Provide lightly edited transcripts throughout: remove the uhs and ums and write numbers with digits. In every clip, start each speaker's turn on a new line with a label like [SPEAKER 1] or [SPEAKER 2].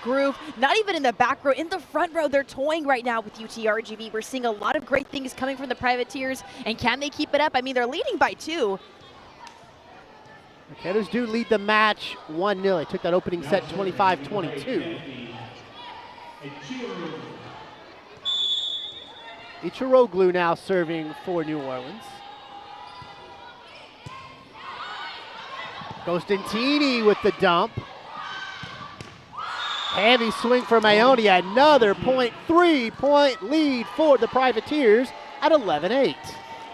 [SPEAKER 1] groove, not even in the back row, in the front row. They're toying right now with UTRGV. We're seeing a lot of great things coming from the Privateers, and can they keep it up? I mean, they're leading by 2.
[SPEAKER 2] The Cannons do lead the match 1-0. They took that opening set 25-22. Eciroglu now serving for New Orleans. Costantini with the dump. Heavy swing for Maione. Another 3-point lead for the Privateers at 11-8.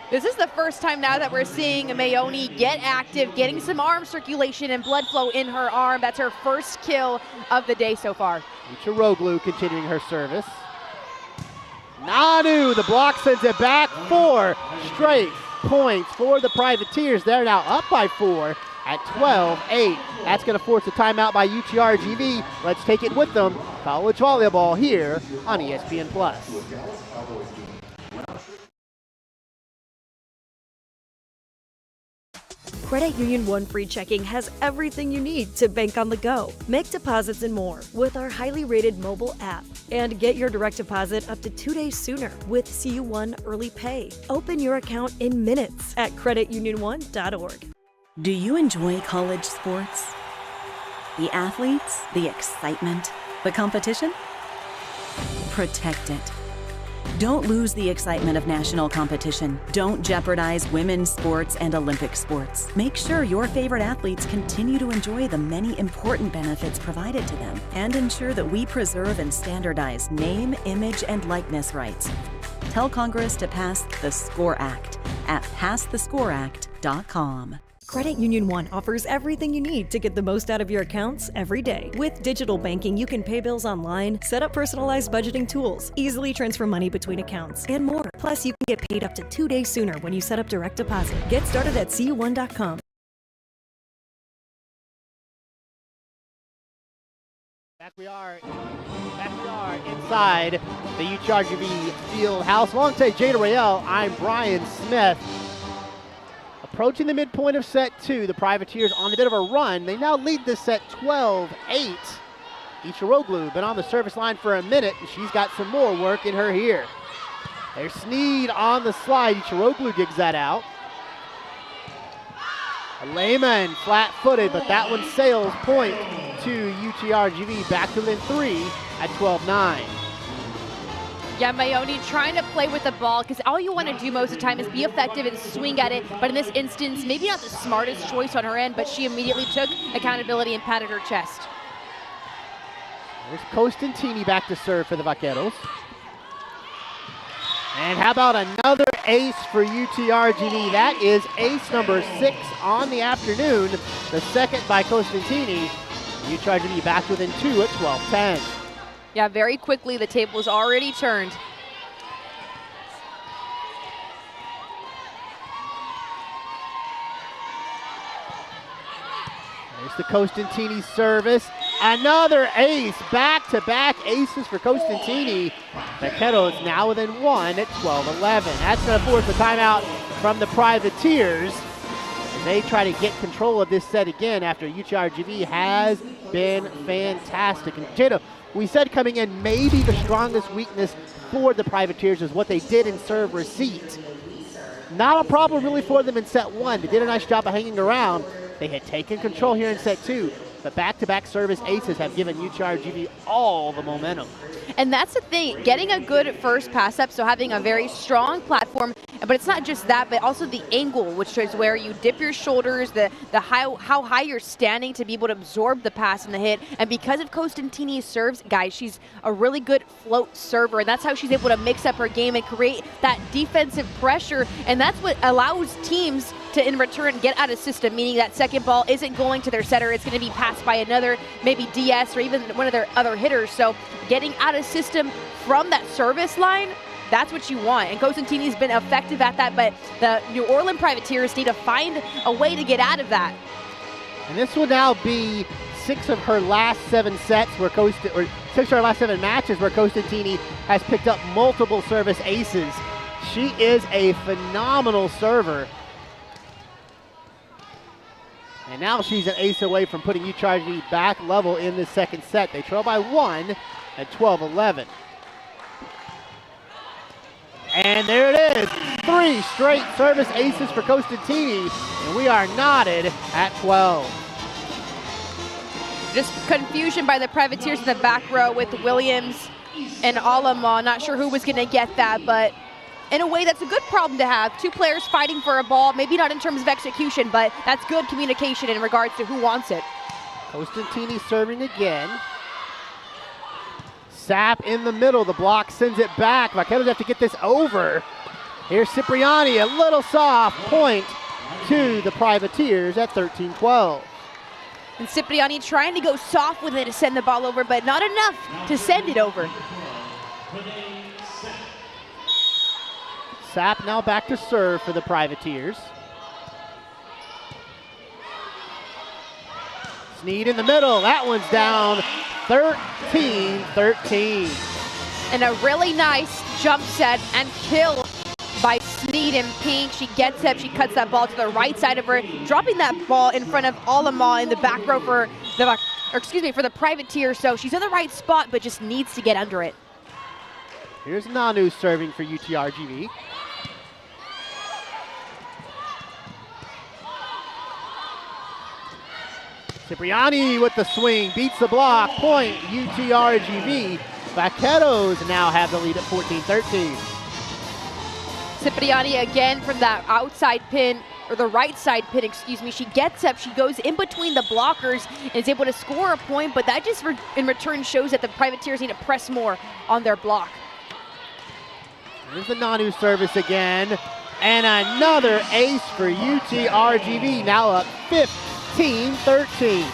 [SPEAKER 1] This is the first time now that we're seeing Maione get active, getting some arm circulation and blood flow in her arm. That's her first kill of the day so far.
[SPEAKER 2] Eciroglu continuing her service. Nanu, the block sends it back. 4 straight points for the Privateers. They're now up by 4 at 12-8. That's going to force a timeout by UTRGV. Let's take it with them. College volleyball here on ESPN+.
[SPEAKER 3] Credit Union One Free Checking has everything you need to bank on the go. Make deposits and more with our highly rated mobile app. And get your direct deposit up to 2 days sooner with CU1 Early Pay. Open your account in minutes at creditunion1.org.
[SPEAKER 4] Do you enjoy college sports? The athletes, the excitement, the competition? Protect it. Don't lose the excitement of national competition. Don't jeopardize women's sports and Olympic sports. Make sure your favorite athletes continue to enjoy the many important benefits provided to them, and ensure that we preserve and standardize name, image, and likeness rights. Tell Congress to pass the SCORE Act at passthescoreact.com.
[SPEAKER 3] Credit Union One offers everything you need to get the most out of your accounts every day. With digital banking, you can pay bills online, set up personalized budgeting tools, easily transfer money between accounts, and more. Plus, you can get paid up to 2 days sooner when you set up direct deposit. Get started at cu1.com.
[SPEAKER 2] Back we are inside the UTRGV field house. Alongside Jada Rael, I'm Brian Smith. Approaching the midpoint of set 2, the Privateers on a bit of a run. They now lead this set 12-8. Eciroglu been on the service line for a minute, and she's got some more work in her here. There's Sneed on the slide. Eciroglu digs that out. Lehman flat-footed, but that one sails point to UTRGV. Back to within 3 at 12-9.
[SPEAKER 1] Yeah, Maione trying to play with the ball, because all you want to do most of the time is be effective and swing at it. But in this instance, maybe not the smartest choice on her end, but she immediately took accountability and patted her chest.
[SPEAKER 2] There's Costantini back to serve for the Vaqueros. And how about another ace for UTRGV? That is ace number 6 on the afternoon. The second by Costantini. UTRGV back within 2 at 12-10.
[SPEAKER 1] Yeah, very quickly the table's already turned.
[SPEAKER 2] There's the Costantini service. Another ace, back-to-back aces for Costantini. Vaqueros now within 1 at 12-11. That's going to force a timeout from the Privateers as they try to get control of this set again after UTRGV has been fantastic. And Jada, we said coming in, maybe the strongest weakness for the Privateers is what they did in serve receipt. Not a problem really for them in set 1. They did a nice job of hanging around. They had taken control here in set 2. But back-to-back service aces have given UTRGV all the momentum.
[SPEAKER 1] And that's the thing, getting a good first pass up, so having a very strong platform, but it's not just that, but also the angle, which is where you dip your shoulders, how high you're standing to be able to absorb the pass and the hit. And because of Costantini's serves, guys, she's a really good float server, and that's how she's able to mix up her game and create that defensive pressure, and that's what allows teams to, in return, get out of system, meaning that second ball isn't going to their setter, it's going to be passed by another, maybe DS or even one of their other hitters. So getting out of system from that service line, that's what you want. And Costantini's been effective at that, but the New Orleans Privateers need to find a way to get out of that.
[SPEAKER 2] And this will now be 6 of her last 7 sets where 6 of her last 7 matches where Costantini has picked up multiple service aces. She is a phenomenal server. And now she's an ace away from putting UTRGV back level in the second set. They trail by 1 at 12-11. And there it is. 3 straight service aces for Costantini, and we are knotted at 12.
[SPEAKER 1] Just confusion by the Privateers in the back row with Williams and Alama. Not sure who was going to get that, but in a way, that's a good problem to have. 2 players fighting for a ball, maybe not in terms of execution, but that's good communication in regards to who wants it.
[SPEAKER 2] Costantini serving again. Sapp in the middle, the block sends it back. Vaqueros have to get this over. Here's Cipriani, a little soft point to the Privateers at 13-12.
[SPEAKER 1] And Cipriani trying to go soft with it to send the ball over, but not enough to send it over.
[SPEAKER 2] Sapp now back to serve for the Privateers. Sneed in the middle, that one's down, 13-13.
[SPEAKER 1] And a really nice jump set and kill by Sneed in pink. She gets up, she cuts that ball to the right side of her, dropping that ball in front of Alama in the back row for the, for the Privateer. So she's in the right spot, but just needs to get under it.
[SPEAKER 2] Here's Nanu serving for UTRGV. Cipriani with the swing, beats the block, point UTRGV. Vaqueros now have the lead at 14-13.
[SPEAKER 1] Cipriani again from that outside pin, or the right side pin, excuse me. She gets up, she goes in between the blockers and is able to score a point, but that just in return shows that the Privateers need to press more on their block.
[SPEAKER 2] There's the Nanu service again, and another ace for UTRGV, now up 15-13.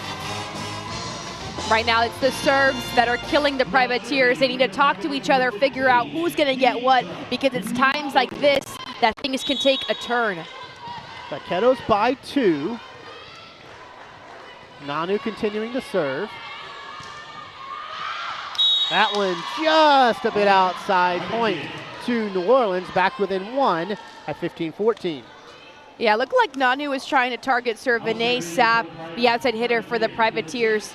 [SPEAKER 1] Right now it's the serves that are killing the Privateers. They need to talk to each other, figure out who's going to get what, because it's times like this that things can take a turn.
[SPEAKER 2] Vaqueros by 2. Nanu continuing to serve. That one just a bit outside, point to New Orleans, back within 1 at 15-14.
[SPEAKER 1] Yeah, it looked like Nanu was trying to target serve Vinay Sapp, the outside hitter for the Privateers.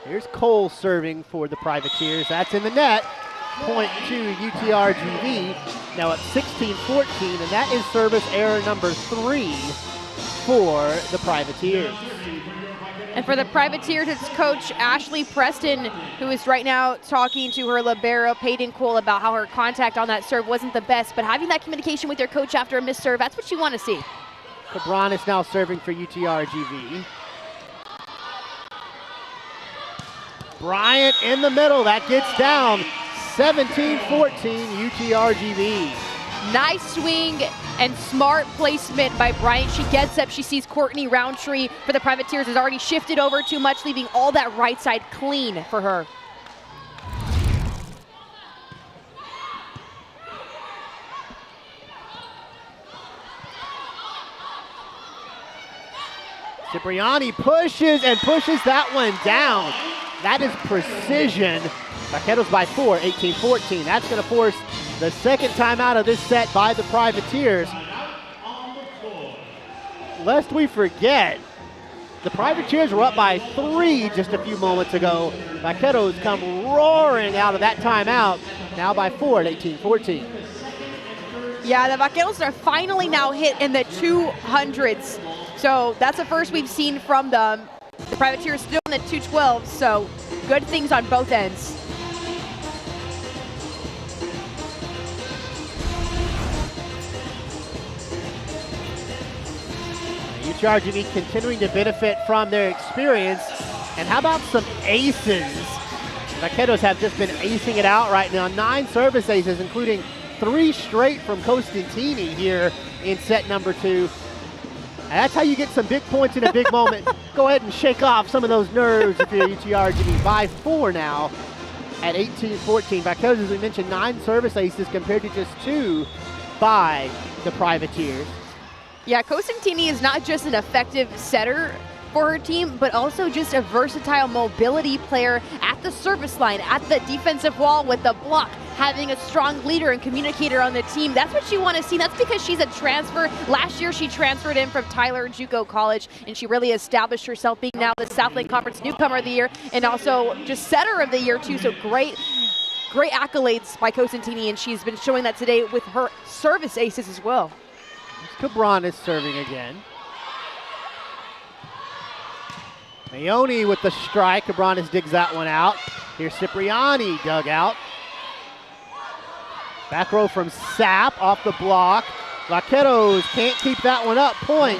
[SPEAKER 2] Here's Cole serving for the Privateers. That's in the net. Point to UTRGV. Now at 16-14, and that is service error number 3 for the Privateers.
[SPEAKER 1] And for the Privateers, it's Coach Ashley Preston, who is right now talking to her libero, Peyton Cole, about how her contact on that serve wasn't the best, but having that communication with your coach after a missed serve, that's what you want to see.
[SPEAKER 2] Cabranes now serving for UTRGV. Bryant in the middle, that gets down. 17-14 UTRGV.
[SPEAKER 1] Nice swing and smart placement by Bryant. She gets up, she sees Courtney Roundtree for the Privateers has already shifted over too much, leaving all that right side clean for her.
[SPEAKER 2] Cipriani pushes and pushes that one down. That is precision. Vaqueros by 4, 18-14. That's going to force the second timeout of this set by the Privateers. Lest we forget, the Privateers were up by 3 just a few moments ago. Vaqueros come roaring out of that timeout, now by 4 at 18-14.
[SPEAKER 1] Yeah, the Vaqueros are finally now hit in the 200s. So that's the first we've seen from them. The Privateers still in the 212s, so good things on both ends.
[SPEAKER 2] UTRGV continuing to benefit from their experience. And how about some aces? Vaqueros have just been acing it out right now. 9 service aces, including 3 straight from Costantini here in set number 2. And that's how you get some big points in a big moment. Go ahead and shake off some of those nerves if you're UTRGV. By 4 now at 18-14. Vaqueros, as we mentioned, 9 service aces compared to just 2 by the Privateers.
[SPEAKER 1] Yeah, Costantini is not just an effective setter, for her team, but also just a versatile mobility player at the service line, at the defensive wall with the block, having a strong leader and communicator on the team. That's what you want to see. That's because she's a transfer. Last year, she transferred in from Tyler JUCO College, and she really established herself being now the Southland Conference Newcomer of the Year and also just setter of the year, too. So great accolades by Costantini, and she's been showing that today with her service aces as well.
[SPEAKER 2] Cabranes serving again. Mayoni with the strike. Cabranes digs that one out. Here's Cipriani dug out. Back row from Sapp off the block. Vaqueros can't keep that one up. Point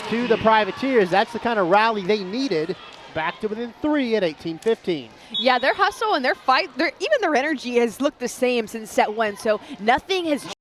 [SPEAKER 2] to the Privateers. That's the kind of rally they needed. Back to within 3 at 18-15.
[SPEAKER 1] Yeah, their hustle and their fight, even their energy has looked the same since set 1. So nothing has